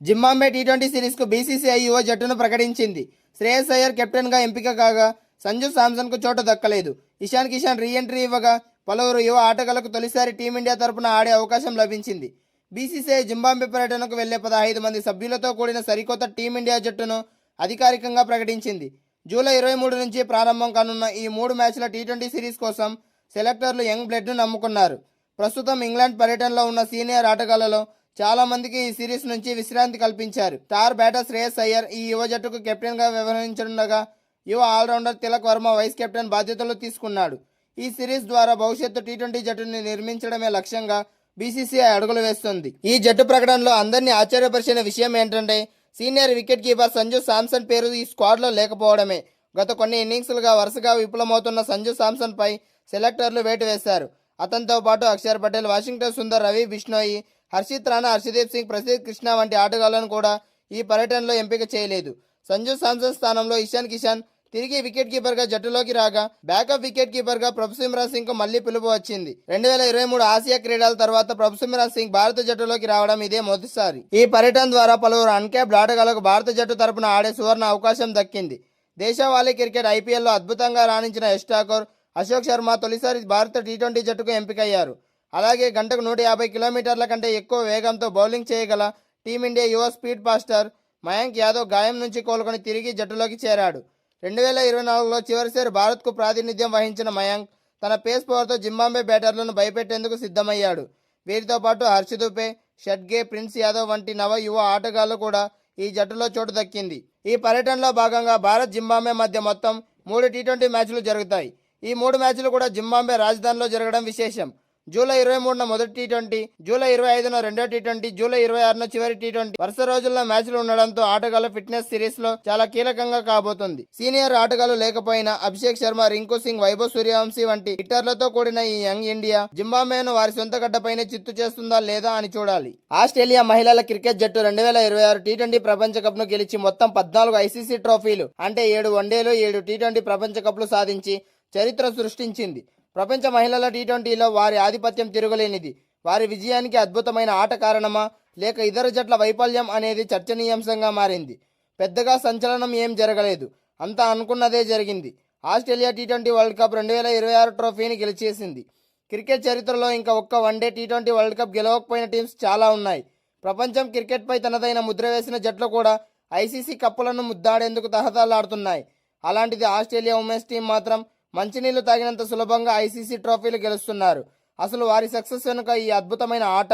Zimbabwe T20 సిరీస్కు BCCI యువ జట్టును ప్రకటించింది. శ్రేయస్ అయ్యర్ కెప్టెన్గా ఎంపిక కాగా సంజు శాంసన్కు చోటు దక్కలేదు. ఇషాన్ కిషన్ రీ ఎంట్రీ ఇవ్వగా పలువురు యువ ఆటగాళ్లకు తొలిసారి టీమిండియా తరపున ఆడే అవకాశం లభించింది. బీసీసీఐ జింబాబ్వే పర్యటనకు వెళ్లే 15 మంది సభ్యులతో కూడిన సరికొత్త టీమిండియా జట్టును అధికారికంగా ప్రకటించింది. జూలై 23 నుంచి ప్రారంభం కానున్న ఈ 3 మ్యాచ్ల టీ20 సిరీస్ కోసం సెలెక్టర్లు యంగ్ బ్లడ్ను నమ్ముకున్నారు. ప్రస్తుతం ఇంగ్లాండ్ పర్యటనలో ఉన్న సీనియర్ ఆటగాళ్లలో చాలా మందికి ఈ సిరీస్ నుంచి విశ్రాంతి కల్పించారు. స్టార్ బ్యాటర్ శ్రేయస్ అయ్యర్ ఈ యువ జట్టుకు కెప్టెన్గా వ్యవహరించనుండగా యువ allrounder Tilak Varma vice captain బాధ్యతలు తీసుకున్నాడు. ఈ సిరీస్ ద్వారా భవిష్యత్తు టీ20 జట్టుని నిర్మించడమే లక్ష్యంగా బీసీసీఐ అడుగులు వేస్తుంది. ఈ జట్టు ప్రకటనలో అందరినీ ఆశ్చర్యపరిచిన విషయం ఏంటంటే senior wicket keeper Sanju Samson పేరు ఈ స్క్వాడ్లో లేకపోవడమే. గత కొన్ని ఇన్నింగ్స్లుగా వరుసగా విఫలమవుతున్న సంజు శాంసన్ పై సెలెక్టర్లు వేటు వేశారు. అతనితో పాటు అక్షర్ పటేల్, వాషింగ్టన్ సుందర్, రవి బిష్ణోయి, హర్షిత్ రాణా, హర్షదీప్ సింగ్, ప్రసిద్ధ్ కృష్ణ వంటి ఆటగాళ్లను కూడా ఈ పర్యటనలో ఎంపిక చేయలేదు. సంజు శాంసన్ స్థానంలో ఇషాన్ కిషన్ తిరిగి వికెట్ కీపర్ గా జట్టులోకి రాగా బ్యాకప్ వికెట్ కీపర్ గా ప్రభుసిమ్రాన్ సింగ్ కు మళ్లీ పిలుపు వచ్చింది. 2023 ఆసియా క్రీడల తర్వాత ప్రభుసిమ్రాన్ సింగ్ భారత జట్టులోకి రావడం ఇదే మొదటిసారి. ఈ పర్యటన ద్వారా పలువురు అన్క్యాప్డ్ ఆటగాళ్లకు భారత జట్టు తరపున ఆడే సువర్ణ అవకాశం దక్కింది. దేశవాళీ క్రికెట్ ఐపీఎల్లో అద్భుతంగా రాణించిన యష్ ఠాకూర్, అశోక్ శర్మ తొలిసారి భారత టీ20 జట్టుకు ఎంపికయ్యారు. అలాగే గంటకు 150 కిలోమీటర్ల కంటే ఎక్కువ వేగంతో బౌలింగ్ చేయగల టీమిండియా యువ స్పీడ్ ఫాస్టర్ మయాంక్ యాదవ్ గాయం నుంచి కోలుకొని తిరిగి జట్టులోకి చేరాడు. 2024లో చివరిసారి భారత్కు ప్రాతినిధ్యం వహించిన మయాంక్ తన పేస్ పవర్తో జింబాబ్వే బ్యాటర్లను భయపెట్టేందుకు సిద్ధమయ్యాడు. వీరితో పాటు హర్ష దూబే, షడ్గే, ప్రిన్స్ యాదవ్ వంటి నవ యువ ఆటగాళ్లు కూడా ఈ జట్టులో చోటు దక్కింది. ఈ పర్యటనలో భాగంగా భారత్ జింబాబ్వే మధ్య మొత్తం 3 టీ20 మ్యాచ్లు జరుగుతాయి. ఈ 3 మ్యాచ్లు కూడా జింబాబ్వే రాజధానిలో జరగడం విశేషం. జూలై 23న మొదటి టీ20, జూలై 25న రెండో టీ20, జూలై 26న చివరి టీ20 వరుస రోజుల్లో మ్యాచ్లు ఉండడంతో ఆటగాళ్ల ఫిట్నెస్ సిరీస్ లో చాలా కీలకంగా కాబోతుంది. సీనియర్ ఆటగాళ్లు లేకపోయినా అభిషేక్ శర్మ, రింకు సింగ్, వైభవ్ సూర్యవంశీ వంటి హిట్టర్లతో కూడిన ఈ యంగ్ ఇండియా జింబాబ్వేను వారి సొంత గడ్డపైనే చిత్తు చేస్తుందా లేదా అని చూడాలి. ఆస్ట్రేలియా మహిళల క్రికెట్ జట్టు 2026 టీ20 ప్రపంచ కప్ ను గెలిచి మొత్తం 14 ఐసీసీ ట్రోఫీలు అంటే 7 వన్డేలు, 7 టీ20 ప్రపంచ కప్లు సాధించి చరిత్ర సృష్టించింది. ప్రపంచ మహిళల టీ20లో వారి ఆధిపత్యం తిరుగులేనిది. వారి విజయానికి అద్భుతమైన ఆట కారణమా లేక ఇతర జట్ల వైఫల్యం అనేది చర్చనీయాంశంగా మారింది. పెద్దగా సంచలనం ఏం జరగలేదు, అంతా అనుకున్నదే జరిగింది. ఆస్ట్రేలియా టీ20 వరల్డ్ కప్ 2026 ట్రోఫీని గెలిచేసింది. క్రికెట్ చరిత్రలో ఇంకా ఒక్క వన్డే టీ20 వరల్డ్ కప్ గెలవకపోయిన టీమ్స్ చాలా ఉన్నాయి. ప్రపంచం క్రికెట్పై తనదైన ముద్ర వేసిన జట్లు కూడా ఐసీసీ కప్పులను ముద్దాడేందుకు తహతలాడుతున్నాయి. అలాంటిది ఆస్ట్రేలియా ఉమెన్స్ టీం మాత్రం మంచినీళ్లు తాగినంత సులభంగా ఐసీసీ ట్రోఫీలు గెలుస్తున్నారు. అసలు వారి సక్సెస్ వెనుక ఈ అద్భుతమైన ఆట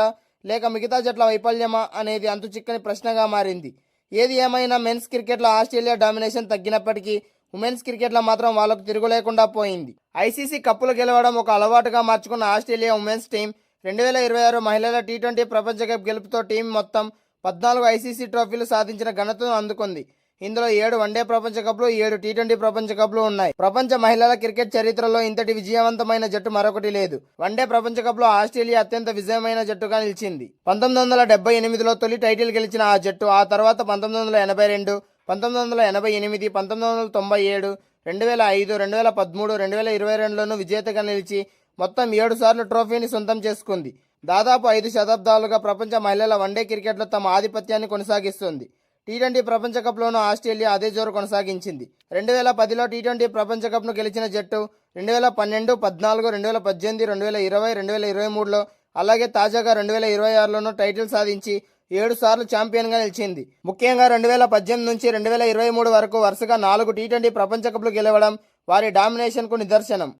లేక మిగతా జట్ల వైఫల్యమా అనేది అంతు చిక్కని ప్రశ్నగా మారింది. ఏది ఏమైనా మెన్స్ క్రికెట్లో ఆస్ట్రేలియా డామినేషన్ తగ్గినప్పటికీ ఉమెన్స్ క్రికెట్లో మాత్రం వాళ్లకు తిరుగులేకుండా పోయింది. ఐసీసీ కప్పులు గెలవడం ఒక అలవాటుగా మార్చుకున్న ఆస్ట్రేలియా ఉమెన్స్ టీం 2026 మహిళల టీ20 ప్రపంచ కప్ గెలుపుతో టీం మొత్తం 14 ఐసీసీ ట్రోఫీలు సాధించిన ఘనతను అందుకుంది. ఇందులో 7 వన్డే ప్రపంచ కప్లు, 7 టీ20 ప్రపంచ కప్లు ఉన్నాయి. ప్రపంచ మహిళల క్రికెట్ చరిత్రలో ఇంతటి విజయవంతమైన జట్టు మరొకటి లేదు. వన్డే ప్రపంచ కప్లో ఆస్ట్రేలియా అత్యంత విజయమైన జట్టుగా నిలిచింది. 1978లో తొలి టైటిల్ గెలిచిన ఆ జట్టు ఆ తర్వాత 1982, 1988, 1997, 2005, 2013, 2022లోనూ విజేతగా నిలిచి మొత్తం 7 సార్లు ట్రోఫీని సొంతం చేసుకుంది. దాదాపు 5 శతాబ్దాలుగా ప్రపంచ మహిళల వన్డే క్రికెట్లో తమ ఆధిపత్యాన్ని కొనసాగిస్తుంది. టీ20 ప్రపంచ కప్లోనూ ఆస్ట్రేలియా అదే జోరు కొనసాగించింది. 2010లో టీ20 ప్రపంచ కప్ను గెలిచిన జట్టు 2012, 14, 2018, 2020, 2023లో అలాగే తాజాగా 2026లోనూ టైటిల్ సాధించి 7 సార్లు ఛాంపియన్గా నిలిచింది. ముఖ్యంగా 2018 నుంచి 2023 వరకు వరుసగా 4 టీ20 ప్రపంచ కప్లు గెలవడం వారి డామినేషన్కు నిదర్శనం.